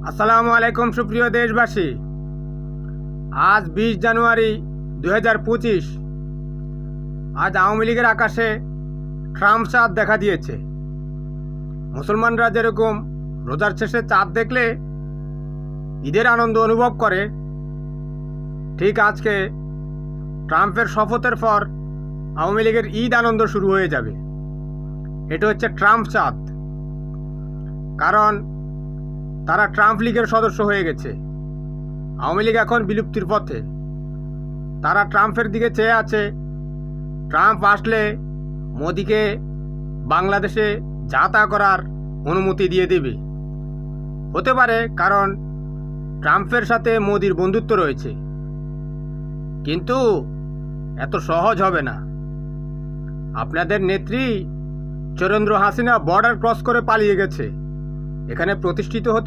আসসালামু আলাইকুম সুপ্রিয় দেশবাসী। আজ 20 জানুয়ারি 2025। আজ আওয়ামী লীগের আকাশে ট্রাম্প চাঁদ দেখা দিয়েছে। মুসলমানরা যেরকম রোজার শেষে চাঁদ দেখলে ঈদের আনন্দ অনুভব করে, ঠিক আজকে ট্রাম্পের শপথের পর আওয়ামী লীগের ঈদ আনন্দ শুরু হয়ে যাবে। এটা হচ্ছে ট্রাম্প চাঁদ, কারণ তারা ট্রাম্প লীগের সদস্য হয়ে গেছে। আওয়ামী লীগ এখন বিলুপ্তির পথে। তারা ট্রাম্পের দিকে চেয়ে আছে। ট্রাম্প আসলে মোদিকে বাংলাদেশে যাতায়াত করার অনুমতি দিয়ে দেবে। হতে পারে, কারণ ট্রাম্পের সাথে মোদির বন্ধুত্ব রয়েছে, কিন্তু এত সহজ হবে না। আপনাদের নেত্রী চন্দ্র হাসিনা বর্ডার ক্রস করে পালিয়ে গেছে, এখানে প্রতিষ্ঠিত হতে